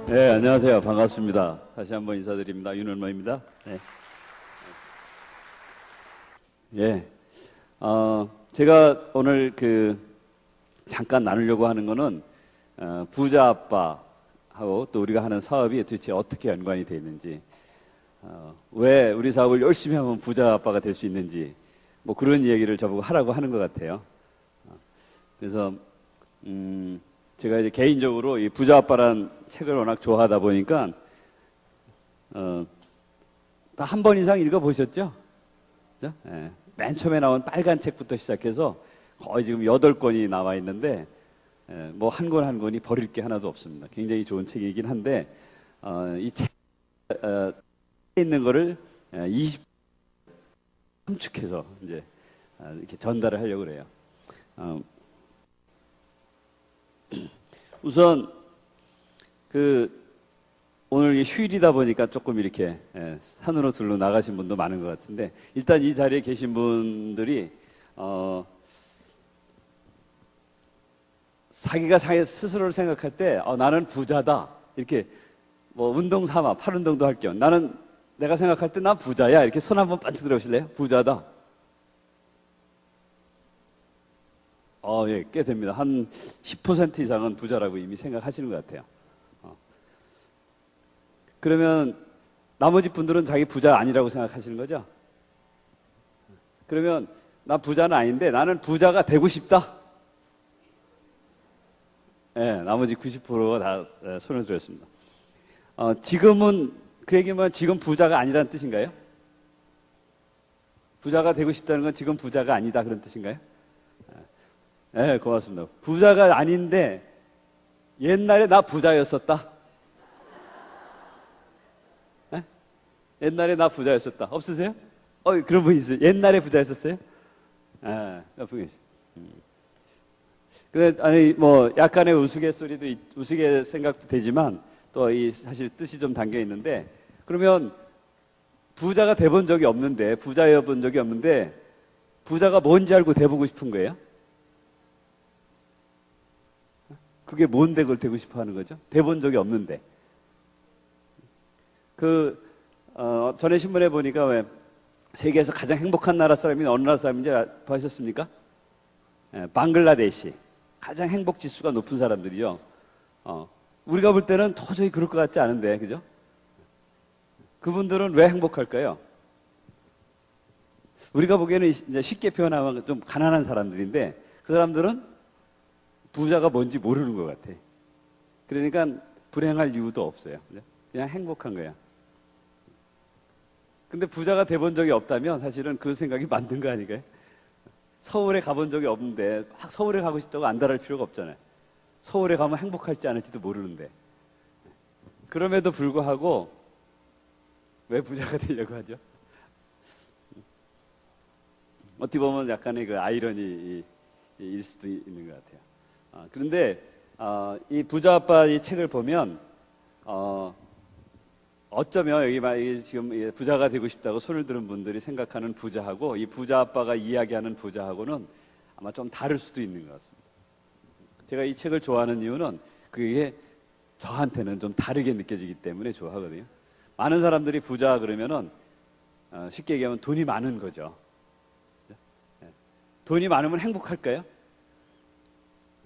네, 안녕하세요. 반갑습니다. 다시 한번 인사드립니다. 윤은모입니다. 네. 예. 제가 오늘 잠깐 나누려고 하는 거는, 부자 아빠하고 또 우리가 하는 사업이 도대체 어떻게 연관이 되어 있는지, 왜 우리 사업을 열심히 하면 부자 아빠가 될 수 있는지, 뭐 그런 이야기를 저보고 하라고 하는 것 같아요. 그래서, 제가 이제 개인적으로 이 부자 아빠란 책을 워낙 좋아하다 보니까, 다 한 번 이상 읽어보셨죠? 그죠? 예. 맨 처음에 나온 빨간 책부터 시작해서 거의 지금 8권이 나와 있는데, 뭐 한 권 한 권이 버릴 게 하나도 없습니다. 굉장히 좋은 책이긴 한데, 이 책에 있는 거를 20 함축해서 이제 이렇게 전달을 하려고 그래요. 우선 오늘 휴일이다 보니까 조금 이렇게 산으로 들러 나가신 분도 많은 것 같은데, 일단 이 자리에 계신 분들이 자기가 스스로를 생각할 때 나는 부자다 이렇게 뭐 운동 삼아 팔 운동도 할 겸 나는 내가 생각할 때 난 부자야 이렇게 손 한번 반짝 들어보실래요? 부자다. 예, 꽤 됩니다. 한 10% 이상은 부자라고 이미 생각하시는 것 같아요. 그러면 나머지 분들은 자기 부자 아니라고 생각하시는 거죠? 그러면 나 부자는 아닌데 나는 부자가 되고 싶다. 예, 나머지 90%가 다 손을 들었습니다. 지금은 그 얘기면 지금 부자가 아니라는 뜻인가요? 부자가 되고 싶다는 건 지금 부자가 아니다 그런 뜻인가요? 네, 고맙습니다. 부자가 아닌데 옛날에 나 부자였었다. 네? 옛날에 나 부자였었다. 없으세요? 그런 분 있어요. 옛날에 부자였었어요? 몇 분 계세요. 근데 아니 뭐 약간의 우스갯소리도 우스갯 생각도 되지만 또 이 사실 뜻이 좀 담겨 있는데, 그러면 부자가 돼본 적이 없는데, 부자여 본 적이 없는데 부자가 뭔지 알고 돼보고 싶은 거예요? 그게 뭔데 그걸 되고 싶어 하는 거죠? 돼본 적이 없는데. 전에 신문에 보니까 왜 세계에서 가장 행복한 나라 사람이 어느 나라 사람인지 보셨습니까? 방글라데시. 가장 행복 지수가 높은 사람들이죠. 우리가 볼 때는 도저히 그럴 것 같지 않은데, 그죠? 그분들은 왜 행복할까요? 우리가 보기에는 이제 쉽게 표현하면 좀 가난한 사람들인데, 그 사람들은 부자가 뭔지 모르는 것 같아. 그러니까 불행할 이유도 없어요. 그냥 행복한 거야. 근데 부자가 돼본 적이 없다면 사실은 그 생각이 맞는 거 아닌가요? 서울에 가본 적이 없는데 서울에 가고 싶다고 안달할 필요가 없잖아요. 서울에 가면 행복할지 않을지도 모르는데. 그럼에도 불구하고 왜 부자가 되려고 하죠? 어떻게 보면 약간의 그 아이러니일 수도 있는 것 같아요. 그런데 이 부자 아빠 이 책을 보면 어쩌면 여기 지금 부자가 되고 싶다고 손을 들은 분들이 생각하는 부자하고 이 부자 아빠가 이야기하는 부자하고는 아마 좀 다를 수도 있는 것 같습니다. 제가 이 책을 좋아하는 이유는 그게 저한테는 좀 다르게 느껴지기 때문에 좋아하거든요. 많은 사람들이 부자 그러면은 쉽게 얘기하면 돈이 많은 거죠. 돈이 많으면 행복할까요?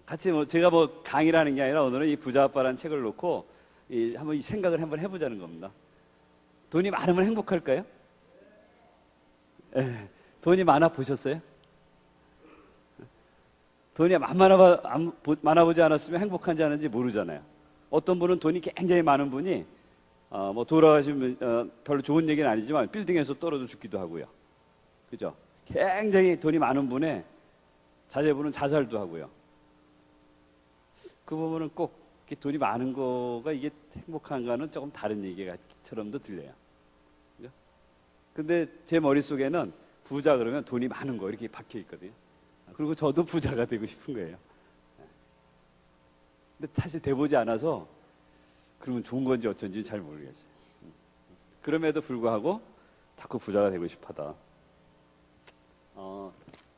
같이 제가 강의를 하는 게 아니라 오늘은 이 부자 아빠라는 책을 놓고 한번 이 생각을 한번 해보자는 겁니다. 돈이 많으면 행복할까요? 돈이 많아 보셨어요? 돈이 많아보지 않았으면 행복한지 않은지 모르잖아요. 어떤 분은 돈이 굉장히 많은 분이 뭐 돌아가시면 별로 좋은 얘기는 아니지만 빌딩에서 떨어져 죽기도 하고요. 그죠? 굉장히 돈이 많은 분의 자제분은 자살도 하고요. 그 부분은 꼭 돈이 많은 거가 이게 행복한가는 조금 다른 얘기처럼도 들려요. 그죠? 근데 제 머릿속에는 부자 그러면 돈이 많은 거 이렇게 박혀 있거든요. 그리고 저도 부자가 되고 싶은 거예요. 근데 사실 돼보지 않아서 그러면 좋은 건지 어쩐지 잘 모르겠어요. 그럼에도 불구하고 자꾸 부자가 되고 싶어하다.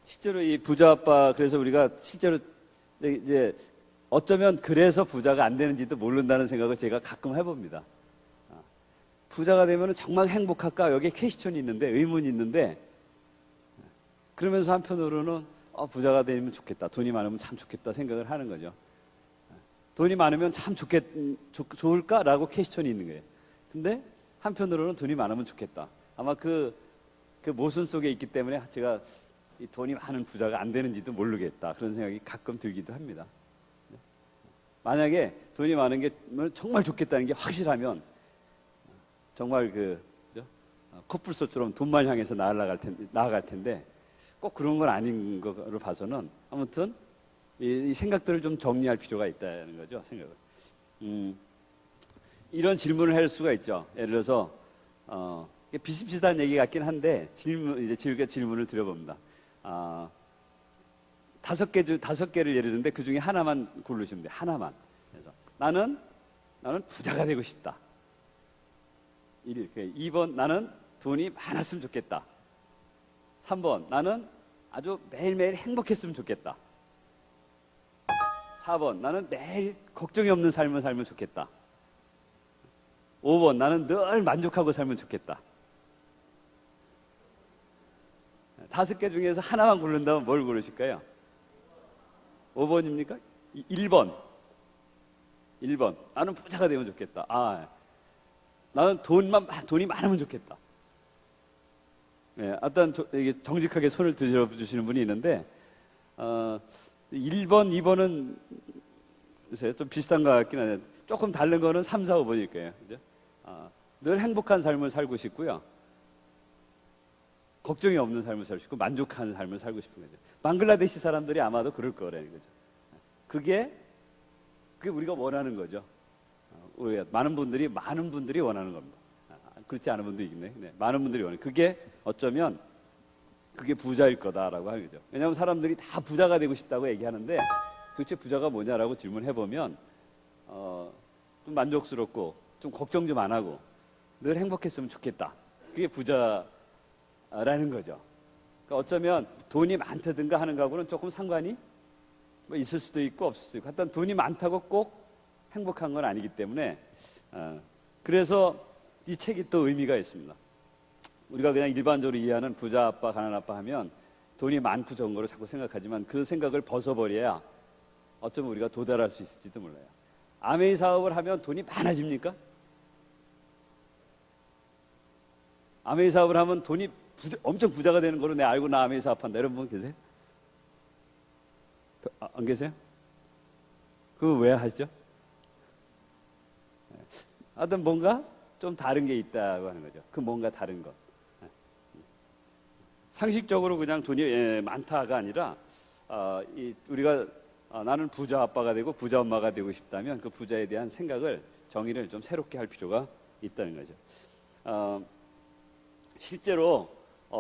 실제로 이 부자 아빠, 그래서 우리가 실제로 이제 어쩌면 그래서 부자가 안 되는지도 모른다는 생각을 제가 가끔 해봅니다. 부자가 되면 정말 행복할까? 여기에 퀘스천이 있는데, 의문이 있는데, 그러면서 한편으로는 부자가 되면 좋겠다. 돈이 많으면 참 좋겠다 생각을 하는 거죠. 돈이 많으면 참 좋을까라고 퀘스천이 있는 거예요. 근데 한편으로는 돈이 많으면 좋겠다. 아마 그 모순 속에 있기 때문에 제가 이 돈이 많은 부자가 안 되는지도 모르겠다. 그런 생각이 가끔 들기도 합니다. 만약에 돈이 많은 게 정말 좋겠다는 게 확실하면 정말 코뿔소처럼 돈만 향해서 나아갈 텐데 꼭 그런 건 아닌 거로 봐서는 아무튼 이 생각들을 좀 정리할 필요가 있다는 거죠. 생각을. 이런 질문을 할 수가 있죠. 예를 들어서 비슷비슷한 얘기 같긴 한데 이제 질문을 드려봅니다. 다섯 개를 예를 드는데 그 중에 하나만 고르시면 돼요. 하나만. 그래서 나는 부자가 되고 싶다. 2번 나는 돈이 많았으면 좋겠다. 3번 나는 아주 매일매일 행복했으면 좋겠다. 4번 나는 매일 걱정이 없는 삶을 살면 좋겠다. 5번 나는 늘 만족하고 살면 좋겠다. 5개 중에서 하나만 고른다면 뭘 고르실까요? 5번입니까? 1번. 나는 부자가 되면 좋겠다. 나는 돈이 많으면 좋겠다. 네, 어떤 정직하게 손을 들어주시는 분이 있는데 1번, 2번은 좀 비슷한 것 같긴 한데 조금 다른 거는 3, 4, 5번일 거예요. 그죠? 늘 행복한 삶을 살고 싶고요. 걱정이 없는 삶을 살고 싶고 만족하는 삶을 살고 싶은 거죠. 방글라데시 사람들이 아마도 그럴 거라는 거죠. 그게 우리가 원하는 거죠. 많은 분들이 원하는 겁니다. 그렇지 않은 분도 있네. 네, 많은 분들이 원해요. 그게 어쩌면 그게 부자일 거다라고 하는 거죠. 왜냐하면 사람들이 다 부자가 되고 싶다고 얘기하는데 도대체 부자가 뭐냐라고 질문해보면 좀 만족스럽고 좀 걱정 좀 안 하고 늘 행복했으면 좋겠다. 그게 부자라는 거죠. 그러니까 어쩌면 돈이 많다든가 하는 거하고는 조금 상관이 뭐 있을 수도 있고 없을 수도 있고 하여튼 돈이 많다고 꼭 행복한 건 아니기 때문에 그래서 이 책이 또 의미가 있습니다. 우리가 그냥 일반적으로 이해하는 부자 아빠, 가난 아빠 하면 돈이 많고 적은 거로 자꾸 생각하지만 그 생각을 벗어버려야 어쩌면 우리가 도달할 수 있을지도 몰라요. 아메이 사업을 하면 돈이 많아집니까? 아메이 사업을 하면 돈이 엄청 부자가 되는 거로 내가 알고 나 아메이 사업한다. 이런 분 계세요? 안 계세요? 그거 왜 하시죠? 하여튼 뭔가 좀 다른 게 있다고 하는 거죠. 그 뭔가 다른 것. 상식적으로 그냥 돈이 많다가 아니라 우리가 나는 부자 아빠가 되고 부자 엄마가 되고 싶다면 그 부자에 대한 생각을 정의를 좀 새롭게 할 필요가 있다는 거죠. 실제로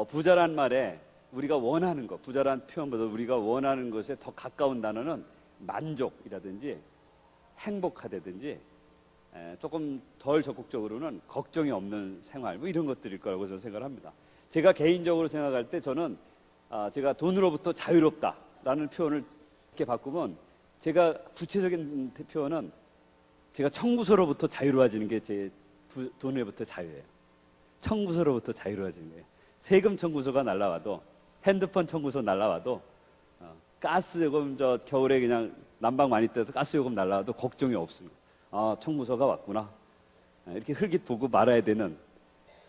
부자란 말에 우리가 원하는 것, 부자란 표현보다 우리가 원하는 것에 더 가까운 단어는 만족이라든지 행복하다든지 조금 덜 적극적으로는 걱정이 없는 생활 뭐 이런 것들일 거라고 저는 생각을 합니다. 제가 개인적으로 생각할 때 저는 제가 돈으로부터 자유롭다라는 표현을 이렇게 바꾸면 제가 구체적인 표현은 제가 청구서로부터 자유로워지는 게 제 돈으로부터 자유예요. 청구서로부터 자유로워지는 거예요. 세금 청구서가 날라와도 핸드폰 청구서 날라와도 가스 요금 겨울에 그냥 난방 많이 떠서 가스 요금 날라와도 걱정이 없습니다. 청구서가 왔구나. 이렇게 흘깃 보고 말아야 되는.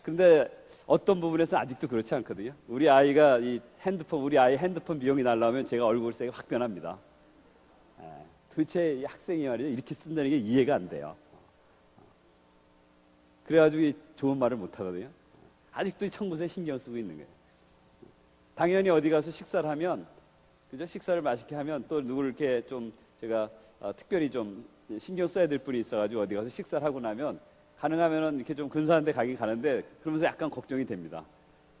근데 어떤 부분에서 아직도 그렇지 않거든요. 우리 아이 핸드폰 비용이 날라오면 제가 얼굴색이 확 변합니다. 도대체 이 학생이 말이죠. 이렇게 쓴다는 게 이해가 안 돼요. 그래가지고 좋은 말을 못 하거든요. 아직도 이 청구서에 신경 쓰고 있는 거예요. 당연히 어디 가서 식사를 하면, 그죠? 식사를 맛있게 하면 또 누구를 이렇게 좀 제가 특별히 좀 신경 써야 될 분이 있어가지고 어디 가서 식사를 하고 나면 가능하면은 이렇게 좀 근사한 데 가긴 가는데 그러면서 약간 걱정이 됩니다.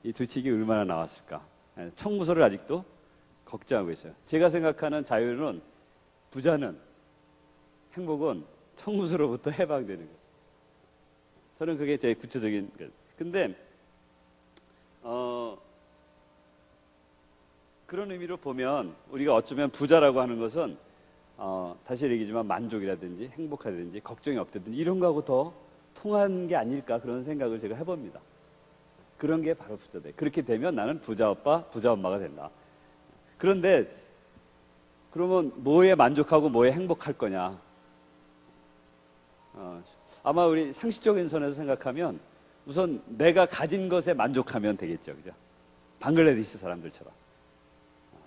이 도대체 이게 얼마나 나왔을까? 청구서를 아직도 걱정하고 있어요. 제가 생각하는 자유는 부자는 행복은 청구서로부터 해방되는 거죠. 저는 그게 제 구체적인 것. 근데 그런 의미로 보면 우리가 어쩌면 부자라고 하는 것은 다시 얘기지만 만족이라든지 행복하다든지 걱정이 없다든지 이런 거하고 더 통한 게 아닐까 그런 생각을 제가 해봅니다. 그런 게 바로 부자다. 그렇게 되면 나는 부자 아빠, 부자 엄마가 된다. 그런데 그러면 뭐에 만족하고 뭐에 행복할 거냐? 아마 우리 상식적인 선에서 생각하면 우선 내가 가진 것에 만족하면 되겠죠. 그죠? 방글라데시 사람들처럼.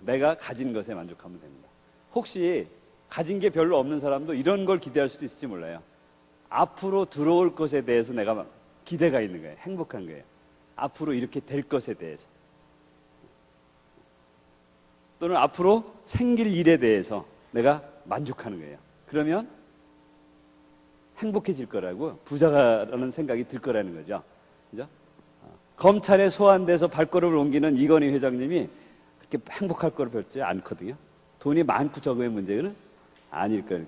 내가 가진 것에 만족하면 됩니다. 혹시 가진 게 별로 없는 사람도 이런 걸 기대할 수도 있을지 몰라요. 앞으로 들어올 것에 대해서 내가 기대가 있는 거예요. 행복한 거예요. 앞으로 이렇게 될 것에 대해서. 또는 앞으로 생길 일에 대해서 내가 만족하는 거예요. 그러면 행복해질 거라고 부자가라는 생각이 들 거라는 거죠. 그죠? 검찰에 소환돼서 발걸음을 옮기는 이건희 회장님이 그렇게 행복할 거로 별지 않거든요. 돈이 많고 적음의 문제는 아닐 거예요.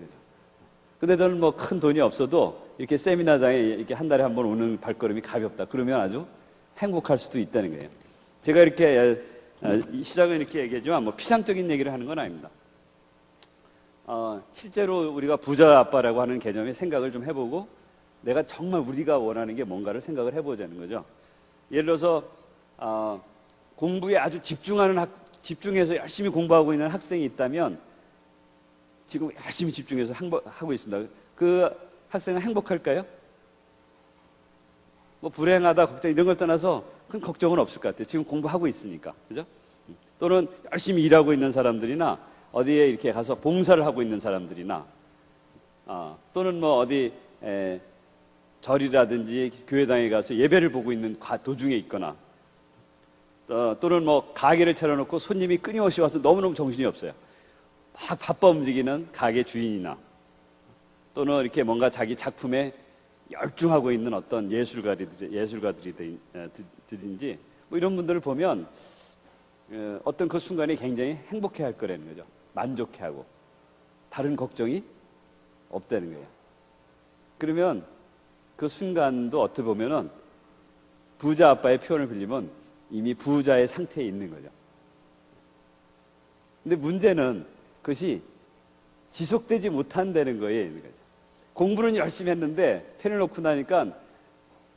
근데 저는 뭐 큰 돈이 없어도 이렇게 세미나장에 이렇게 한 달에 한 번 오는 발걸음이 가볍다. 그러면 아주 행복할 수도 있다는 거예요. 제가 이렇게 시작은 이렇게 얘기하지만 뭐 피상적인 얘기를 하는 건 아닙니다. 실제로 우리가 부자 아빠라고 하는 개념의 생각을 좀 해보고 내가 정말 우리가 원하는 게 뭔가를 생각을 해보자는 거죠. 예를 들어서 공부에 아주 집중해서 열심히 공부하고 있는 학생이 있다면 지금 열심히 집중해서 하고 있습니다. 그 학생은 행복할까요? 뭐 불행하다, 걱정 이런 걸 떠나서 큰 걱정은 없을 것 같아요. 지금 공부하고 있으니까. 그죠? 또는 열심히 일하고 있는 사람들이나 어디에 이렇게 가서 봉사를 하고 있는 사람들이나 또는 뭐 어디 절이라든지 교회당에 가서 예배를 보고 있는 도중에 있거나 또는 뭐 가게를 차려놓고 손님이 끊임없이 와서 너무너무 정신이 없어요. 막 바빠 움직이는 가게 주인이나 또는 이렇게 뭔가 자기 작품에 열중하고 있는 어떤 예술가들이든지 뭐 이런 분들을 보면 어떤 그 순간에 굉장히 행복해 할 거라는 거죠. 만족해 하고 다른 걱정이 없다는 거예요. 그러면 그 순간도 어떻게 보면은 부자 아빠의 표현을 빌리면 이미 부자의 상태에 있는 거죠. 근데 문제는 그것이 지속되지 못한다는 거예요. 있는 거죠. 공부는 열심히 했는데 펜을 놓고 나니까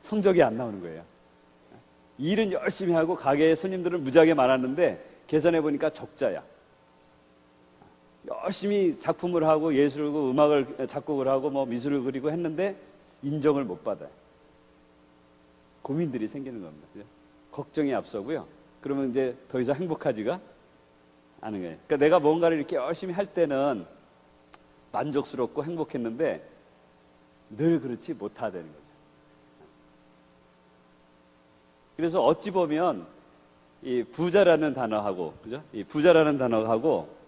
성적이 안 나오는 거예요. 일은 열심히 하고 가게에 손님들은 무지하게 많았는데 계산해 보니까 적자야. 열심히 작품을 하고 예술을 하고 음악을 작곡을 하고 뭐 미술을 그리고 했는데 인정을 못 받아요. 고민들이 생기는 겁니다. 그죠? 걱정이 앞서고요. 그러면 이제 더 이상 행복하지가 않은 거예요. 그러니까 내가 뭔가를 이렇게 열심히 할 때는 만족스럽고 행복했는데 늘 그렇지 못하다는 거죠. 그래서 어찌 보면 이 부자라는 단어하고, 그죠? 이 부자라는 단어하고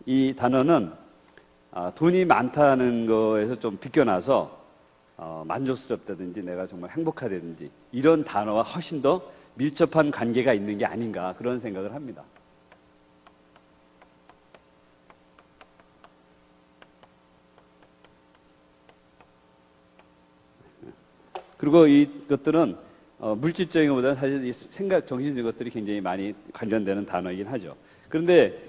이 단어는 돈이 많다는 거에서 좀 비껴나서 만족스럽다든지 내가 정말 행복하다든지 이런 단어와 훨씬 더 밀접한 관계가 있는 게 아닌가 그런 생각을 합니다. 그리고 이것들은 물질적인 것보다는 사실 이 생각, 정신적인 것들이 굉장히 많이 관련되는 단어이긴 하죠. 그런데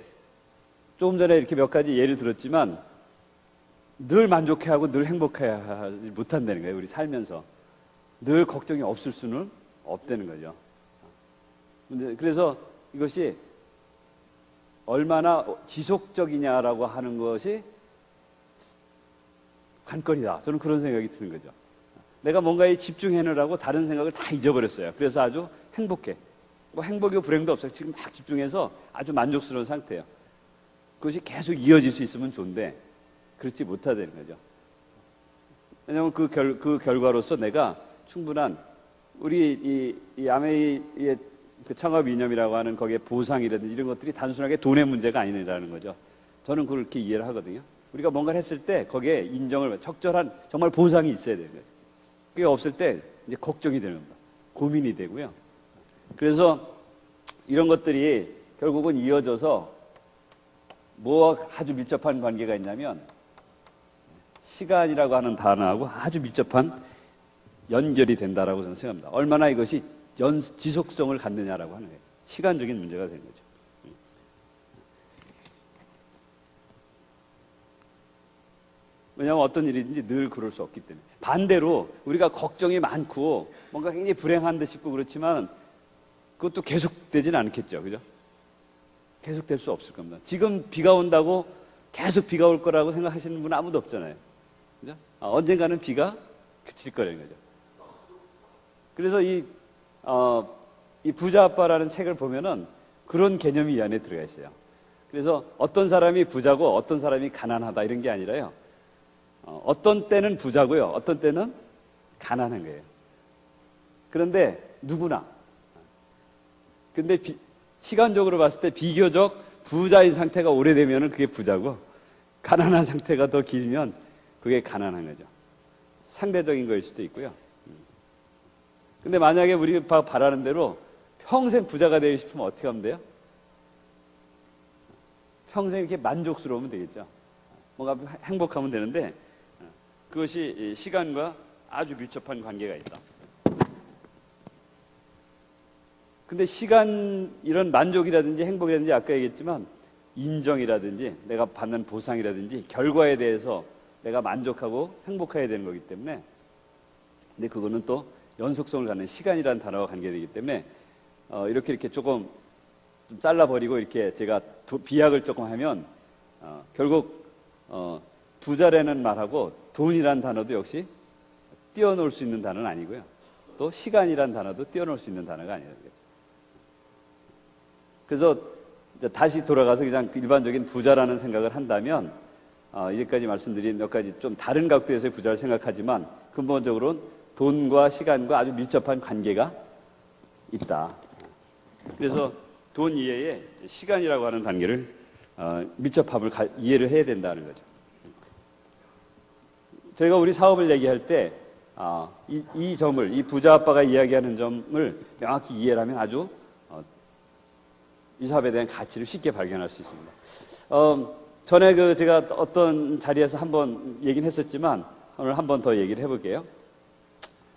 조금 전에 이렇게 몇 가지 예를 들었지만 늘 만족해하고 늘 행복해하지 못한다는 거예요. 우리 살면서. 늘 걱정이 없을 수는 없다는 거죠. 그래서 이것이 얼마나 지속적이냐라고 하는 것이 관건이다. 저는 그런 생각이 드는 거죠. 내가 뭔가에 집중해내라고 다른 생각을 다 잊어버렸어요. 그래서 아주 행복해. 뭐 행복이고 불행도 없어요. 지금 막 집중해서 아주 만족스러운 상태예요. 그것이 계속 이어질 수 있으면 좋은데 그렇지 못하다는 거죠. 왜냐하면 그 결과로서 내가 충분한 우리 이 아메이의 그 창업 이념이라고 하는 거기에 보상이라든지 이런 것들이 단순하게 돈의 문제가 아니라는 거죠. 저는 그렇게 이해를 하거든요. 우리가 뭔가를 했을 때 거기에 인정을 적절한 정말 보상이 있어야 되는 거죠. 그게 없을 때 이제 걱정이 되는 겁니다. 고민이 되고요. 그래서 이런 것들이 결국은 이어져서 뭐와 아주 밀접한 관계가 있냐면 시간이라고 하는 단어하고 아주 밀접한 연결이 된다라고 저는 생각합니다. 얼마나 이것이 지속성을 갖느냐라고 하는 거예요. 시간적인 문제가 되는 거죠. 왜냐하면 어떤 일이든지 늘 그럴 수 없기 때문에. 반대로 우리가 걱정이 많고 뭔가 굉장히 불행한 듯 싶고 그렇지만 그것도 계속되진 않겠죠. 그죠? 계속될 수 없을 겁니다. 지금 비가 온다고 계속 비가 올 거라고 생각하시는 분은 아무도 없잖아요. 그죠? 언젠가는 비가 그칠 거라는 거죠. 그래서 이 부자 아빠라는 책을 보면은 그런 개념이 이 안에 들어가 있어요. 그래서 어떤 사람이 부자고 어떤 사람이 가난하다 이런 게 아니라요. 어떤 때는 부자고요. 어떤 때는 가난한 거예요. 그런데 누구나. 근데 시간적으로 봤을 때 비교적 부자인 상태가 오래되면 그게 부자고 가난한 상태가 더 길면 그게 가난한 거죠. 상대적인 거일 수도 있고요. 근데 만약에 우리가 바라는 대로 평생 부자가 되고 싶으면 어떻게 하면 돼요? 평생 이렇게 만족스러우면 되겠죠. 뭔가 행복하면 되는데 그것이 시간과 아주 밀접한 관계가 있다. 근데 시간, 이런 만족이라든지 행복이라든지 아까 얘기했지만 인정이라든지 내가 받는 보상이라든지 결과에 대해서 내가 만족하고 행복해야 되는 거기 때문에 근데 그거는 또 연속성을 갖는 시간이라는 단어와 관계되기 때문에 이렇게 조금 좀 잘라버리고 이렇게 제가 비약을 조금 하면 결국 부자라는 말하고 돈이라는 단어도 역시 띄워놓을 수 있는 단어는 아니고요. 또 시간이라는 단어도 띄워놓을 수 있는 단어가 아니라는 거죠. 그래서 이제 다시 돌아가서 그냥 일반적인 부자라는 생각을 한다면 이제까지 말씀드린 몇 가지 좀 다른 각도에서의 부자를 생각하지만 근본적으로는 돈과 시간과 아주 밀접한 관계가 있다. 그래서 돈 이외에 시간이라고 하는 단계를 밀접함을 이해를 해야 된다는 거죠. 저희가 우리 사업을 얘기할 때 이 점을, 이 부자 아빠가 이야기하는 점을 명확히 이해를 하면 아주 이 사업에 대한 가치를 쉽게 발견할 수 있습니다. 전에 제가 어떤 자리에서 한번 얘기는 했었지만 오늘 한 번 더 얘기를 해볼게요.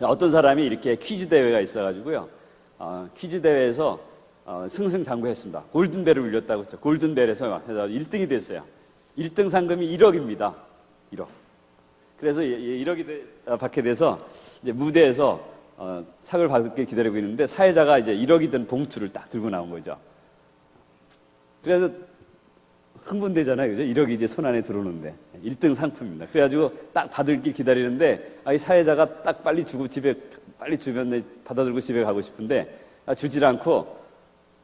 어떤 사람이 이렇게 퀴즈 대회가 있어가지고요. 퀴즈 대회에서 승승장구했습니다. 골든벨을 울렸다고 했죠. 골든벨에서 1등이 됐어요. 1등 상금이 1억입니다. 1억. 그래서 1억이 받게 돼서 이제 무대에서 상을 받게 기다리고 있는데 사회자가 이제 1억이 든 봉투를 딱 들고 나온 거죠. 그래서 흥분되잖아요. 그죠? 1억이 이제 손 안에 들어오는데 1등 상품입니다. 그래가지고 딱 받을 길 기다리는데 이 사회자가 딱 빨리 주고 집에 빨리 주면 받아들고 집에 가고 싶은데 주질 않고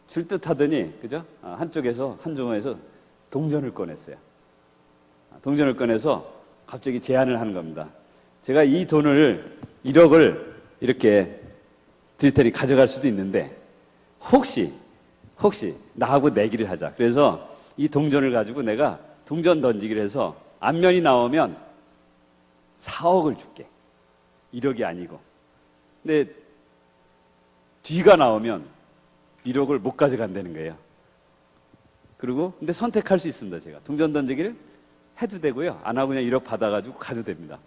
줄 듯 하더니 그죠? 한쪽에서 한 주머니에서 동전을 꺼냈어요. 동전을 꺼내서 갑자기 제안을 하는 겁니다. 제가 이 돈을 1억을 이렇게 드릴 테니 가져갈 수도 있는데 혹시 나하고 내기를 하자. 그래서 이 동전을 가지고 내가 동전 던지기를 해서 앞면이 나오면 4억을 줄게. 1억이 아니고. 근데 뒤가 나오면 1억을 못 가져간다는 거예요. 그리고 근데 선택할 수 있습니다. 제가 동전 던지기를 해도 되고요. 안 하고 그냥 1억 받아가지고 가도 됩니다.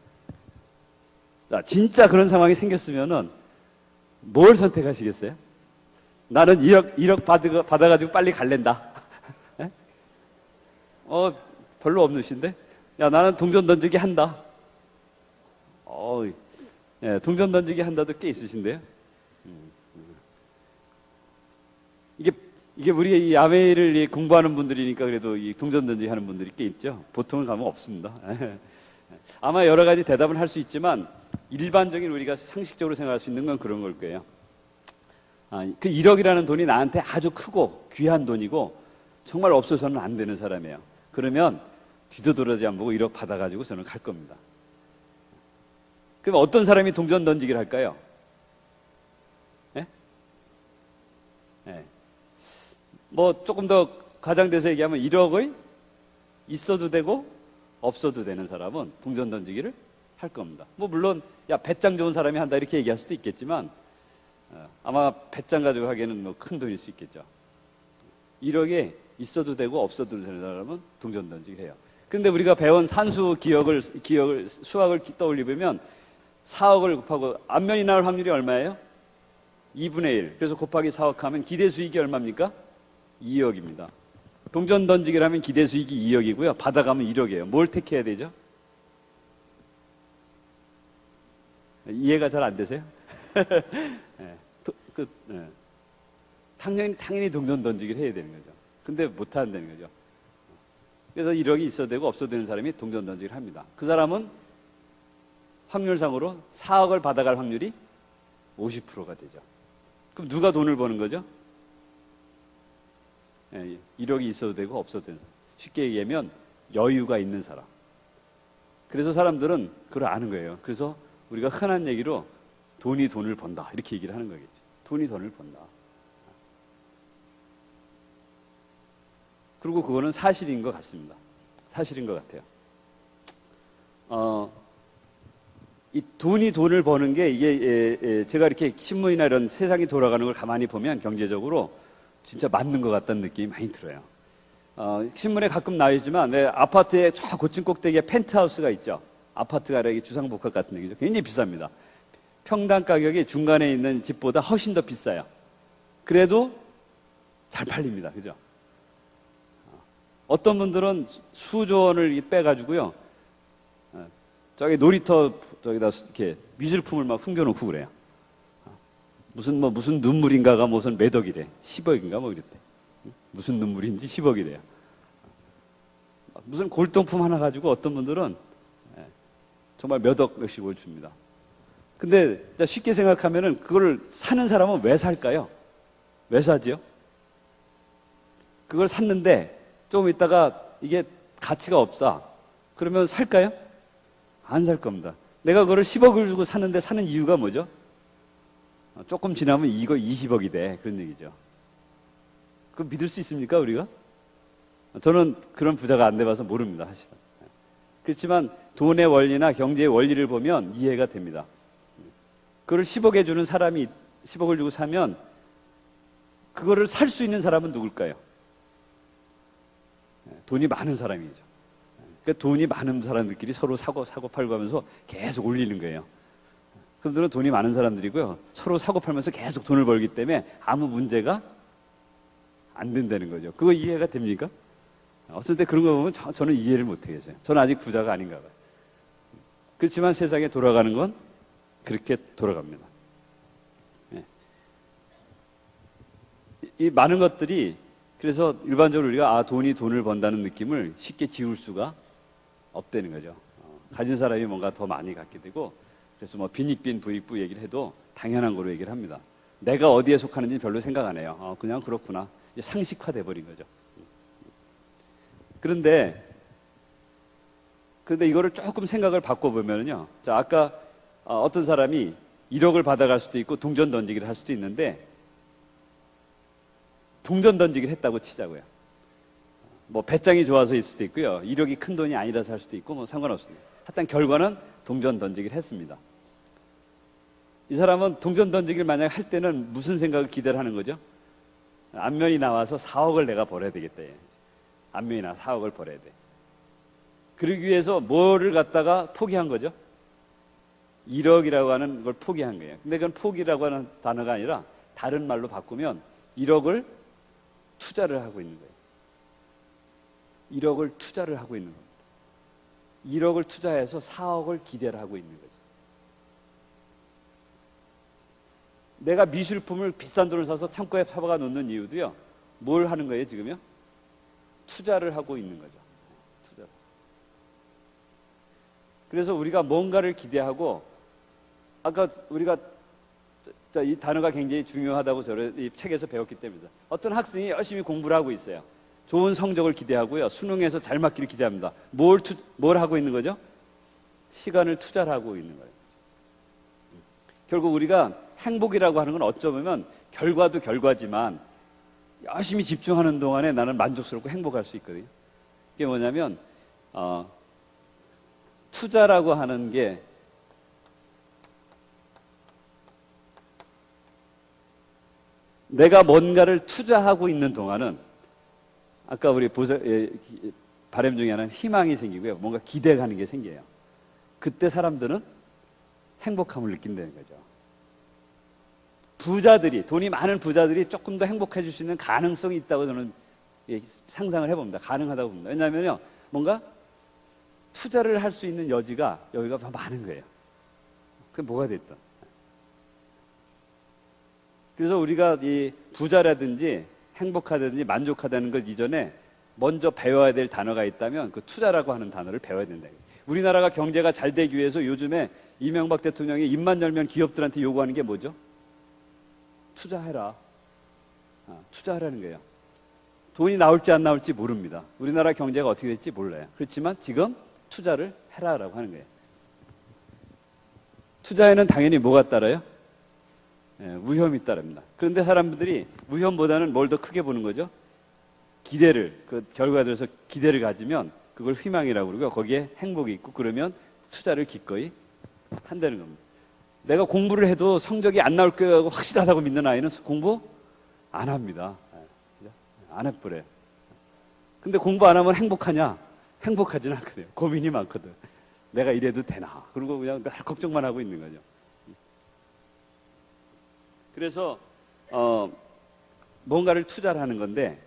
자, 진짜 그런 상황이 생겼으면은 뭘 선택하시겠어요? 나는 1억 받아가지고 빨리 갈랜다. 별로 없으신데? 야, 나는 동전 던지기 한다. 예, 동전 던지기 한다도 꽤 있으신데요? 이게 우리 이 아메이를 공부하는 분들이니까 그래도 이 동전 던지기 하는 분들이 꽤 있죠? 보통은 가면 없습니다. 아마 여러 가지 대답을 할 수 있지만 일반적인 우리가 상식적으로 생각할 수 있는 건 그런 걸 거예요. 그 1억이라는 돈이 나한테 아주 크고 귀한 돈이고 정말 없어서는 안 되는 사람이에요. 그러면 뒤도 돌아지 안 보고 1억 받아가지고 저는 갈 겁니다. 그럼 어떤 사람이 동전 던지기를 할까요? 네? 네. 뭐 조금 더 과장돼서 얘기하면 1억의 있어도 되고 없어도 되는 사람은 동전 던지기를 할 겁니다. 뭐 물론 야 배짱 좋은 사람이 한다 이렇게 얘기할 수도 있겠지만 아마 배짱 가지고 하기에는 뭐 큰 돈일 수 있겠죠. 1억에 있어도 되고 없어도 되는 사람은 동전 던지기를 해요. 근데 우리가 배운 산수 수학을 떠올리면 4억을 곱하고 앞면이 나올 확률이 얼마예요? 2분의 1. 그래서 곱하기 4억 하면 기대 수익이 얼마입니까? 2억입니다. 동전 던지기를 하면 기대 수익이 2억이고요. 받아가면 1억이에요. 뭘 택해야 되죠? 이해가 잘 안 되세요? 네, 네. 당연히 동전 던지기를 해야 되는 거죠. 근데 못 한다는 거죠. 그래서 1억이 있어도 되고 없어도 되는 사람이 동전 던지기를 합니다. 그 사람은 확률상으로 4억을 받아갈 확률이 50%가 되죠. 그럼 누가 돈을 버는 거죠? 1억이 있어도 되고 없어도 되는 사람. 쉽게 얘기하면 여유가 있는 사람. 그래서 사람들은 그걸 아는 거예요. 그래서 우리가 흔한 얘기로 돈이 돈을 번다 이렇게 얘기를 하는 거겠죠. 돈이 돈을 번다. 그리고 그거는 사실인 것 같습니다. 사실인 것 같아요. 이 돈이 돈을 버는 게 이게 제가 이렇게 신문이나 이런 세상이 돌아가는 걸 가만히 보면 경제적으로 진짜 맞는 것 같다는 느낌이 많이 들어요. 신문에 가끔 나오지만 왜 아파트에 저 고층 꼭대기에 펜트하우스가 있죠. 아파트가 아니라 주상복합 같은 얘기죠. 굉장히 비쌉니다. 평당 가격이 중간에 있는 집보다 훨씬 더 비싸요. 그래도 잘 팔립니다. 그죠? 어떤 분들은 수조 원을 빼가지고요. 저기 놀이터 저기다 이렇게 미술품을 막 숨겨놓고 그래요. 무슨 눈물인가가 무슨 몇 억이래. 10억인가 뭐 이랬대. 무슨 눈물인지 10억이래요. 무슨 골동품 하나 가지고 어떤 분들은 정말 몇 억 몇십을 줍니다. 근데 쉽게 생각하면은 그걸 사는 사람은 왜 살까요? 왜 사지요? 그걸 샀는데 조금 있다가 이게 가치가 없다. 그러면 살까요? 안 살 겁니다. 내가 그걸 10억을 주고 샀는데 사는 이유가 뭐죠? 조금 지나면 이거 20억이 돼. 그런 얘기죠. 그거 믿을 수 있습니까, 우리가? 저는 그런 부자가 안 돼봐서 모릅니다, 사실은. 그렇지만 돈의 원리나 경제의 원리를 보면 이해가 됩니다. 그걸 10억에 주는 사람이 10억을 주고 사면 그거를 살 수 있는 사람은 누굴까요? 돈이 많은 사람이죠. 그러니까 돈이 많은 사람들끼리 서로 사고 팔고 하면서 계속 올리는 거예요. 그분들은 돈이 많은 사람들이고요. 서로 사고 팔면서 계속 돈을 벌기 때문에 아무 문제가 안 된다는 거죠. 그거 이해가 됩니까? 어떨 때 그런 거 보면 저는 이해를 못 하겠어요. 저는 아직 부자가 아닌가 봐요. 그렇지만 세상에 돌아가는 건 그렇게 돌아갑니다. 이 많은 것들이 그래서 일반적으로 우리가 돈이 돈을 번다는 느낌을 쉽게 지울 수가 없다는 거죠. 가진 사람이 뭔가 더 많이 갖게 되고 그래서 뭐 빈익빈 부익부 얘기를 해도 당연한 거로 얘기를 합니다. 내가 어디에 속하는지 별로 생각 안 해요. 그냥 그렇구나. 이제 상식화돼 버린 거죠. 그런데 이거를 조금 생각을 바꿔보면요. 자, 아까 어떤 사람이 1억을 받아갈 수도 있고 동전 던지기를 할 수도 있는데 동전 던지기를 했다고 치자고요. 뭐 배짱이 좋아서일 수도 있고요. 1억이 큰 돈이 아니라서 할 수도 있고 뭐 상관없습니다. 하여튼 결과는 동전 던지기를 했습니다. 이 사람은 동전 던지기를 만약 할 때는 무슨 생각을 기대를 하는 거죠? 안면이 나와서 4억을 내가 벌어야 되겠다. 안면이 나와서 4억을 벌어야 돼. 그러기 위해서 뭐를 갖다가 포기한 거죠? 1억이라고 하는 걸 포기한 거예요. 근데 그건 포기라고 하는 단어가 아니라 다른 말로 바꾸면 1억을 투자를 하고 있는 거예요. 1억을 투자를 하고 있는 겁니다. 1억을 투자해서 4억을 기대를 하고 있는 거죠. 내가 미술품을 비싼 돈을 사서 창고에 사박아 놓는 이유도요. 뭘 하는 거예요, 지금요? 투자를 하고 있는 거죠. 투자. 그래서 우리가 뭔가를 기대하고 아까 우리가 이 단어가 굉장히 중요하다고 이 책에서 배웠기 때문이다. 어떤 학생이 열심히 공부를 하고 있어요. 좋은 성적을 기대하고요. 수능에서 잘 맞기를 기대합니다. 뭘 하고 있는 거죠? 시간을 투자를 하고 있는 거예요. 결국 우리가 행복이라고 하는 건 어쩌면 결과도 결과지만 열심히 집중하는 동안에 나는 만족스럽고 행복할 수 있거든요. 그게 뭐냐면 투자라고 하는 게 내가 뭔가를 투자하고 있는 동안은 아까 우리 바람 중에 하나는 희망이 생기고요. 뭔가 기대가는 게 생겨요. 그때 사람들은 행복함을 느낀다는 거죠. 부자들이, 돈이 많은 부자들이 조금 더 행복해질 수 있는 가능성이 있다고 저는 상상을 해봅니다. 가능하다고 봅니다. 왜냐하면요, 뭔가 투자를 할 수 있는 여지가 여기가 더 많은 거예요. 그게 뭐가 됐든. 그래서 우리가 이 부자라든지 행복하다든지 만족하다는 것 이전에 먼저 배워야 될 단어가 있다면 그 투자라고 하는 단어를 배워야 된다. 우리나라가 경제가 잘 되기 위해서 요즘에 이명박 대통령이 입만 열면 기업들한테 요구하는 게 뭐죠? 투자해라. 투자하라는 거예요. 돈이 나올지 안 나올지 모릅니다. 우리나라 경제가 어떻게 될지 몰라요. 그렇지만 지금 투자를 해라라고 하는 거예요. 투자에는 당연히 뭐가 따라요? 위험이 따릅니다. 그런데 사람들이 위험보다는 뭘 더 크게 보는 거죠? 기대를, 그 결과들에서 기대를 가지면 그걸 희망이라고 그러고요. 거기에 행복이 있고 그러면 투자를 기꺼이 한다는 겁니다. 내가 공부를 해도 성적이 안 나올 거라고 확실하다고 믿는 아이는 공부 안 합니다. 안 해버려요. 근데 공부 안 하면 행복하냐? 행복하지는 않거든요. 고민이 많거든. 내가 이래도 되나? 그리고 그냥 늘 걱정만 하고 있는 거죠. 그래서 뭔가를 투자를 하는 건데,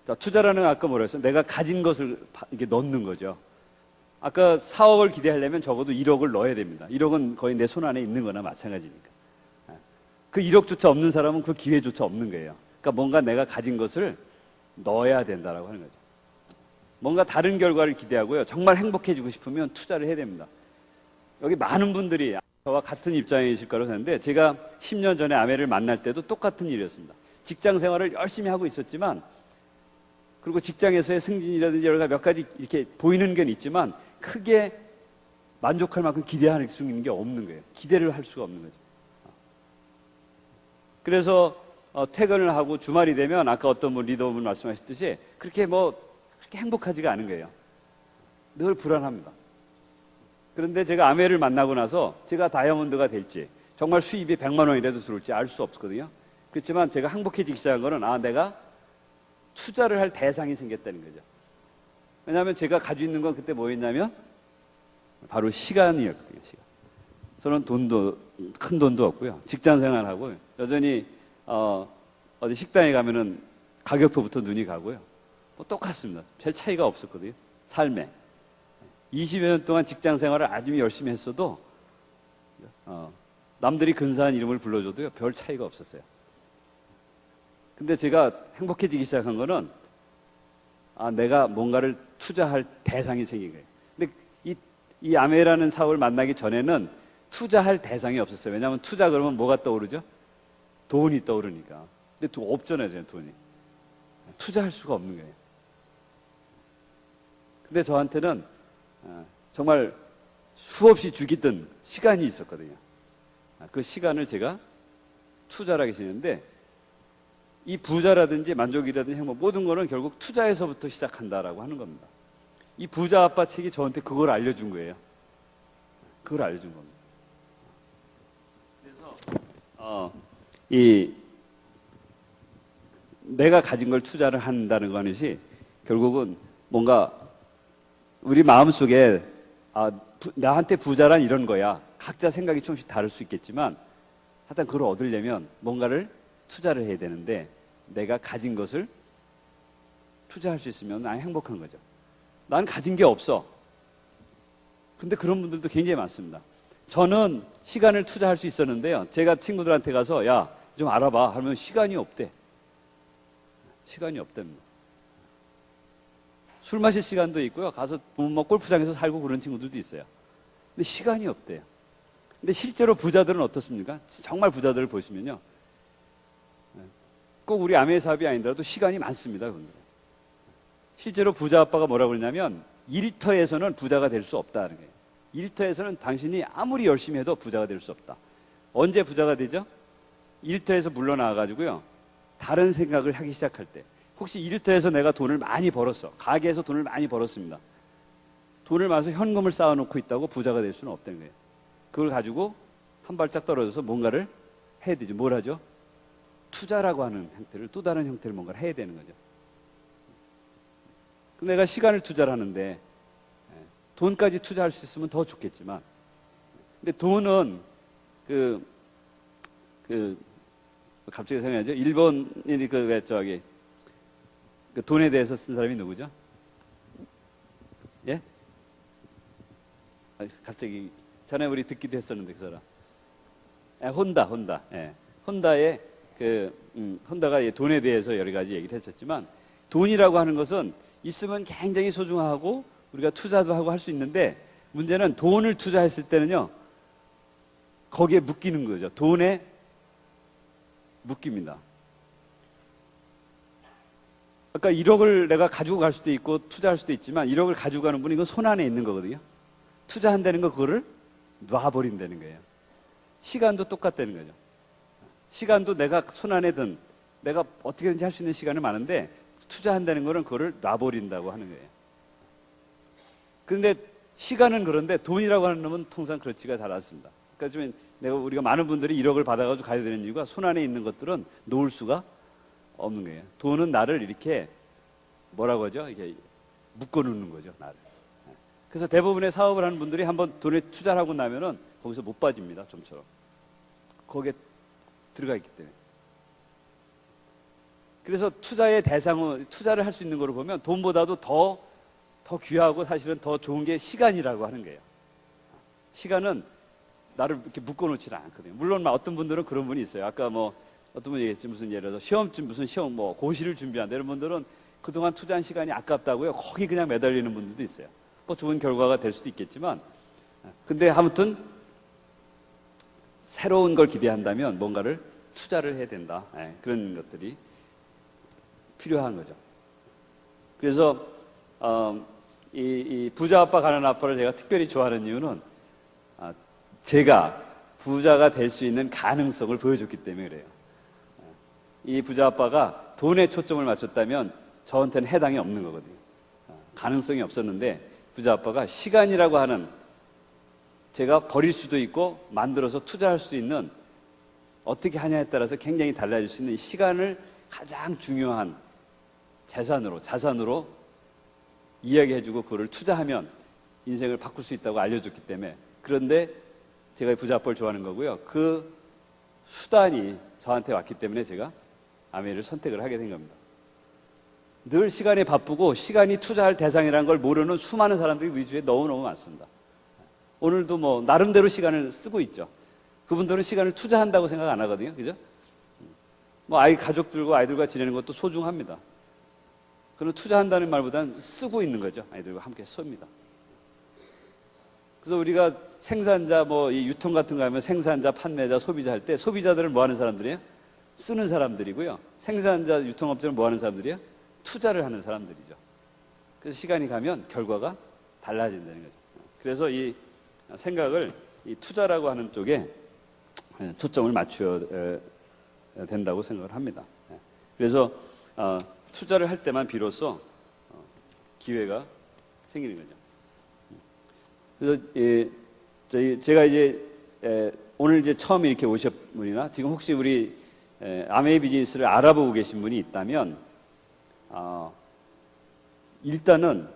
자, 투자라는 건 아까 뭐라 했어요? 내가 가진 것을 이렇게 넣는 거죠. 아까 4억을 기대하려면 적어도 1억을 넣어야 됩니다. 1억은 거의 내 손 안에 있는 거나 마찬가지니까. 그 1억조차 없는 사람은 그 기회조차 없는 거예요. 그러니까 뭔가 내가 가진 것을 넣어야 된다라고 하는 거죠. 뭔가 다른 결과를 기대하고요. 정말 행복해지고 싶으면 투자를 해야 됩니다. 여기 많은 분들이 저와 같은 입장이실 거라고 생각하는데, 제가 10년 전에 아내를 만날 때도 똑같은 일이었습니다. 직장 생활을 열심히 하고 있었지만, 그리고 직장에서의 승진이라든지 여러 가지 몇 가지 이렇게 보이는 건 있지만 크게 만족할 만큼 기대할 수 있는 게 없는 거예요. 기대를 할 수가 없는 거죠. 그래서 퇴근을 하고 주말이 되면 아까 어떤 분 리더분 말씀하셨듯이 그렇게 행복하지가 않은 거예요. 늘 불안합니다. 그런데 제가 아내를 만나고 나서 제가 다이아몬드가 될지 정말 수입이 100만 원이라도 들어올지 알 수 없거든요. 그렇지만 제가 행복해지기 시작한 거는 내가 투자를 할 대상이 생겼다는 거죠. 왜냐하면 제가 가지고 있는 건 그때 뭐였냐면 바로 시간이었거든요. 시간. 저는 큰 돈도 없고요. 직장 생활하고 여전히 어디 식당에 가면은 가격표부터 눈이 가고요. 똑같습니다. 별 차이가 없었거든요. 삶에. 20여 년 동안 직장 생활을 아주 열심히 했어도 남들이 근사한 이름을 불러줘도요. 별 차이가 없었어요. 근데 제가 행복해지기 시작한 거는 내가 뭔가를 투자할 대상이 생긴 거예요. 근데 이 아메라는 사업을 만나기 전에는 투자할 대상이 없었어요. 왜냐하면 투자 그러면 뭐가 떠오르죠? 돈이 떠오르니까. 근데 없잖아요, 돈이. 투자할 수가 없는 거예요. 근데 저한테는 정말 수없이 죽이던 시간이 있었거든요. 그 시간을 제가 투자를 하게 되는데, 이 부자라든지 만족이라든지 행복 모든 거는 결국 투자에서부터 시작한다라고 하는 겁니다. 이 부자 아빠 책이 저한테 그걸 알려준 거예요. 그걸 알려준 겁니다. 그래서 내가 가진 걸 투자를 한다는 것이 결국은 뭔가 우리 마음속에 나한테 부자란 이런 거야. 각자 생각이 조금씩 다를 수 있겠지만 하여튼 그걸 얻으려면 뭔가를 투자를 해야 되는데, 내가 가진 것을 투자할 수 있으면 난 행복한 거죠. 난 가진 게 없어. 근데 그런 분들도 굉장히 많습니다. 저는 시간을 투자할 수 있었는데요. 제가 친구들한테 가서 야, 좀 알아봐 하면 시간이 없대. 시간이 없답니다. 술 마실 시간도 있고요. 가서 골프장에서 살고 그런 친구들도 있어요. 근데 시간이 없대요. 근데 실제로 부자들은 어떻습니까? 정말 부자들을 보시면요. 꼭 우리 아메 사업이 아니더라도 시간이 많습니다. 실제로 부자 아빠가 뭐라고 그러냐면 일터에서는 부자가 될 수 없다는 거예요. 일터에서는 당신이 아무리 열심히 해도 부자가 될 수 없다. 언제 부자가 되죠? 일터에서 물러나가지고요. 다른 생각을 하기 시작할 때. 혹시 일터에서 내가 돈을 많이 벌었어. 가게에서 돈을 많이 벌었습니다. 돈을 많아서 현금을 쌓아놓고 있다고 부자가 될 수는 없다는 거예요. 그걸 가지고 한 발짝 떨어져서 뭔가를 해야 되죠. 뭘 하죠? 투자라고 하는 형태를, 또 다른 형태를 뭔가를 해야 되는 거죠. 내가 시간을 투자를 하는데 돈까지 투자할 수 있으면 더 좋겠지만, 근데 돈은 그 갑자기 생각나죠? 일본인이 그 왜 저기 그 돈에 대해서 쓴 사람이 누구죠? 예? 갑자기 전에 우리 듣기도 했었는데 그 사람. 혼다. 예. 혼다의 혼다가 돈에 대해서 여러 가지 얘기를 했었지만 돈이라고 하는 것은 있으면 굉장히 소중하고 우리가 투자도 하고 할 수 있는데 문제는 돈을 투자했을 때는요 거기에 묶이는 거죠. 돈에 묶입니다. 아까 1억을 내가 가지고 갈 수도 있고 투자할 수도 있지만 1억을 가지고 가는 분이 이건 손 안에 있는 거거든요. 투자한다는 거 그거를 놔버린다는 거예요. 시간도 똑같다는 거죠. 시간도 내가 손 안에 든 내가 어떻게든지 할 수 있는 시간은 많은데 투자한다는 거는 그거를 놔버린다고 하는 거예요. 그런데 시간은 그런데 돈이라고 하는 놈은 통상 그렇지가 잘 않습니다. 그러니까 좀 우리가 많은 분들이 1억을 받아가지고 가야 되는 이유가 손 안에 있는 것들은 놓을 수가 없는 거예요. 돈은 나를 이렇게 뭐라고 하죠? 이게 묶어놓는 거죠, 나를. 그래서 대부분의 사업을 하는 분들이 한번 돈에 투자를 하고 나면은 거기서 못 빠집니다, 좀처럼. 거기에 들어가 있기 때문에. 그래서 투자의 대상은, 투자를 할 수 있는 거로 보면 돈보다도 더 귀하고 사실은 더 좋은 게 시간이라고 하는 거예요. 시간은 나를 이렇게 묶어놓지는 않거든요. 물론 어떤 분들은 그런 분이 있어요. 아까 뭐 어떤 분이 얘기했지, 무슨 예를 들어서 무슨 시험, 뭐 고시를 준비한다 이런 분들은 그동안 투자한 시간이 아깝다고요. 거기 그냥 매달리는 분들도 있어요. 뭐 좋은 결과가 될 수도 있겠지만, 근데 아무튼 새로운 걸 기대한다면 뭔가를 투자를 해야 된다. 그런 것들이 필요한 거죠. 그래서 이 부자 아빠 가난한 아빠를 제가 특별히 좋아하는 이유는 제가 부자가 될 수 있는 가능성을 보여줬기 때문에 그래요. 이 부자 아빠가 돈에 초점을 맞췄다면 저한테는 해당이 없는 거거든요. 가능성이 없었는데 부자 아빠가 시간이라고 하는 제가 버릴 수도 있고 만들어서 투자할 수 있는 어떻게 하냐에 따라서 굉장히 달라질 수 있는 이 시간을 가장 중요한 자산으로 이야기해주고 그거를 투자하면 인생을 바꿀 수 있다고 알려줬기 때문에 그런데 제가 부자 아빠를 좋아하는 거고요. 그 수단이 저한테 왔기 때문에 제가 아메이를 선택을 하게 된 겁니다. 늘 시간이 바쁘고 시간이 투자할 대상이라는 걸 모르는 수많은 사람들이 우리 주위에 너무너무 많습니다. 오늘도 뭐 나름대로 시간을 쓰고 있죠. 그분들은 시간을 투자한다고 생각 안 하거든요. 그죠? 뭐 가족들과 아이들과 지내는 것도 소중합니다. 그는 투자한다는 말보다는 쓰고 있는 거죠. 아이들과 함께 씁니다. 그래서 우리가 생산자, 이 유통 같은 거 하면 생산자, 판매자, 소비자 할 때 소비자들은 뭐 하는 사람들이에요? 쓰는 사람들이고요. 생산자, 유통업자는 뭐 하는 사람들이에요? 투자를 하는 사람들이죠. 그래서 시간이 가면 결과가 달라진다는 거죠. 그래서 이 생각을 이 투자라고 하는 쪽에 초점을 맞춰야 된다고 생각을 합니다. 그래서 투자를 할 때만 비로소 기회가 생기는 거죠. 그래서 제가 이제 오늘 이제 처음 이렇게 오신 분이나 지금 혹시 우리 아메이 비즈니스를 알아보고 계신 분이 있다면 일단은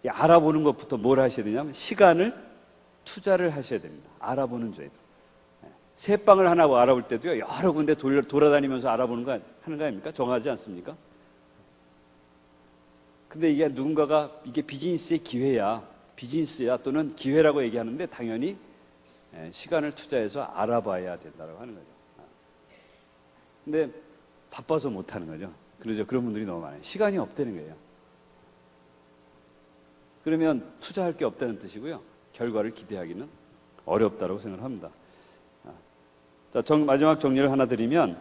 알아보는 것부터 뭘 하셔야 되냐면 시간을 투자를 하셔야 됩니다. 알아보는 죄도. 새빵을 하나 알아볼 때도요 여러 군데 돌아다니면서 알아보는 거 하는 거 아닙니까? 정하지 않습니까? 근데 이게 누군가가 이게 비즈니스의 기회야, 비즈니스야 또는 기회라고 얘기하는데 당연히 시간을 투자해서 알아봐야 된다고 하는 거죠. 근데 바빠서 못 하는 거죠. 그러죠. 그런 분들이 너무 많아요. 시간이 없다는 거예요. 그러면 투자할 게 없다는 뜻이고요. 결과를 기대하기는 어렵다고 생각을 합니다. 자, 마지막 정리를 하나 드리면,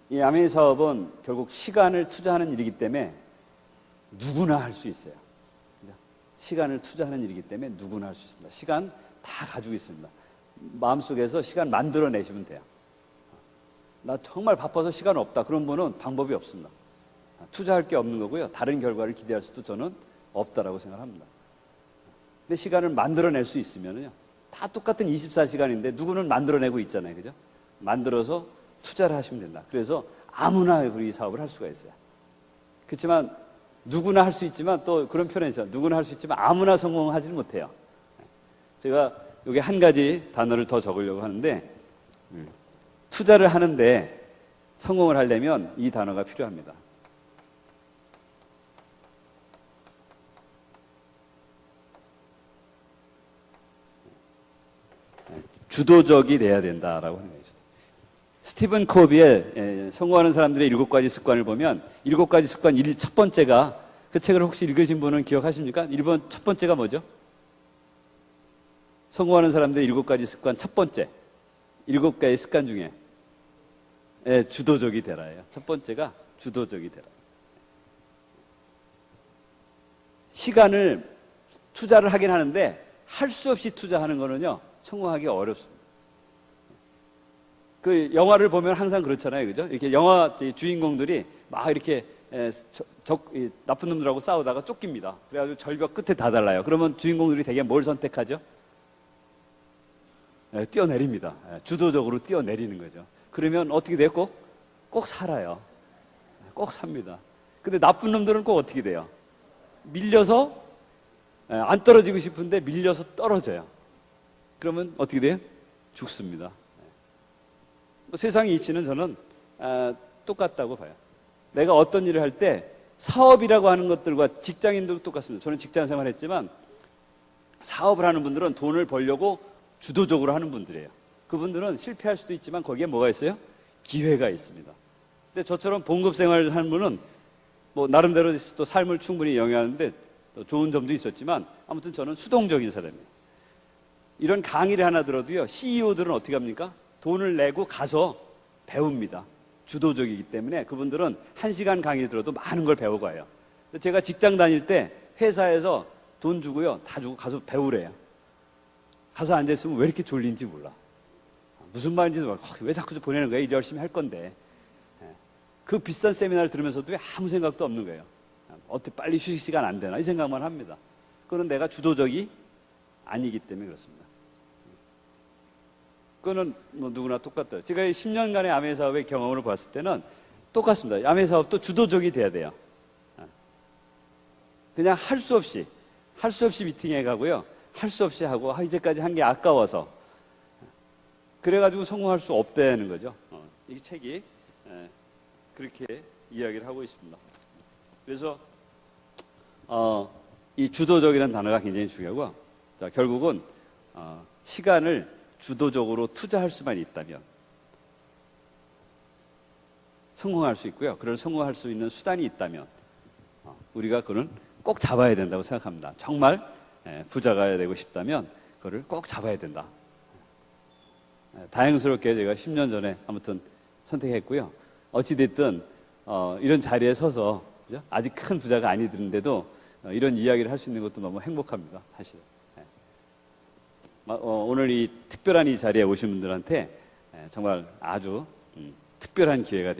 이 아메이 사업은 결국 시간을 투자하는 일이기 때문에 누구나 할 수 있어요. 시간을 투자하는 일이기 때문에 누구나 할 수 있습니다. 시간 다 가지고 있습니다. 마음속에서 시간 만들어내시면 돼요. 나 정말 바빠서 시간 없다. 그런 분은 방법이 없습니다. 투자할 게 없는 거고요. 다른 결과를 기대할 수도 저는 없다라고 생각합니다. 근데 시간을 만들어낼 수 있으면요. 다 똑같은 24시간인데 누구는 만들어내고 있잖아요. 그죠? 만들어서 투자를 하시면 된다. 그래서 아무나 우리 사업을 할 수가 있어요. 그렇지만 누구나 할 수 있지만 또 그런 표현이 있어요. 누구나 할 수 있지만 아무나 성공하지는 못해요. 제가 여기 한 가지 단어를 더 적으려고 하는데, 투자를 하는데 성공을 하려면 이 단어가 필요합니다. 주도적이 돼야 된다라고 하는 거죠. 스티븐 코비의 성공하는 사람들의 7가지 습관을 보면 7가지 습관 첫 번째가, 그 책을 혹시 읽으신 분은 기억하십니까? 첫 번째가 뭐죠? 성공하는 사람들의 7가지 습관 첫 번째, 7가지 습관 중에 주도적이 되라예요. 첫 번째가 주도적이 되라. 시간을 투자를 하긴 하는데 할 수 없이 투자하는 거는요, 성공하기 어렵습니다. 그 영화를 보면 항상 그렇잖아요, 그죠? 이렇게 영화 주인공들이 막 이렇게 나쁜 놈들하고 싸우다가 쫓깁니다. 그래가지고 절벽 끝에 다 달라요. 그러면 주인공들이 대개 뭘 선택하죠? 뛰어내립니다. 주도적으로 뛰어내리는 거죠. 그러면 어떻게 돼요? 꼭 살아요. 꼭 삽니다. 근데 나쁜 놈들은 꼭 어떻게 돼요? 밀려서, 안 떨어지고 싶은데 밀려서 떨어져요. 그러면 어떻게 돼요? 죽습니다. 세상의 이치는 저는 똑같다고 봐요. 내가 어떤 일을 할 때 사업이라고 하는 것들과 직장인도 똑같습니다. 저는 직장 생활했지만 사업을 하는 분들은 돈을 벌려고 주도적으로 하는 분들이에요. 그분들은 실패할 수도 있지만 거기에 뭐가 있어요? 기회가 있습니다. 근데 저처럼 봉급 생활을 하는 분은 뭐 나름대로 또 삶을 충분히 영위하는데 또 좋은 점도 있었지만 아무튼 저는 수동적인 사람이에요. 이런 강의를 하나 들어도요, CEO들은 어떻게 합니까? 돈을 내고 가서 배웁니다. 주도적이기 때문에 그분들은 1시간 강의 들어도 많은 걸 배우고 와요. 제가 직장 다닐 때 회사에서 돈 주고요, 다 주고 가서 배우래요. 가서 앉아있으면 왜 이렇게 졸린지 몰라. 무슨 말인지도 모르고 왜 자꾸 보내는 거야? 일 열심히 할 건데. 그 비싼 세미나를 들으면서도 왜 아무 생각도 없는 거예요. 어떻게 빨리 휴식 시간 안 되나 이 생각만 합니다. 그거는 내가 주도적이 아니기 때문에 그렇습니다. 그거는 뭐 누구나 똑같아요. 제가 10년간의 아메 사업의 경험으로 봤을 때는 똑같습니다. 아메 사업도 주도적이 돼야 돼요. 그냥 할 수 없이 미팅에 가고요. 할 수 없이 하고 이제까지 한 게 아까워서 그래가지고 성공할 수 없다는 거죠. 이 책이 그렇게 이야기를 하고 있습니다. 그래서 이 주도적이라는 단어가 굉장히 중요하고, 자, 결국은 시간을 주도적으로 투자할 수만 있다면 성공할 수 있고요. 그런 성공할 수 있는 수단이 있다면 우리가 그거는 꼭 잡아야 된다고 생각합니다. 정말 부자가 되고 싶다면 그거를 꼭 잡아야 된다. 다행스럽게 제가 10년 전에 아무튼 선택했고요. 어찌됐든 이런 자리에 서서, 그죠? 아직 큰 부자가 아니던데도 이런 이야기를 할 수 있는 것도 너무 행복합니다. 사실. 오늘 이 특별한 이 자리에 오신 분들한테 정말 아주 특별한 기회가 됐기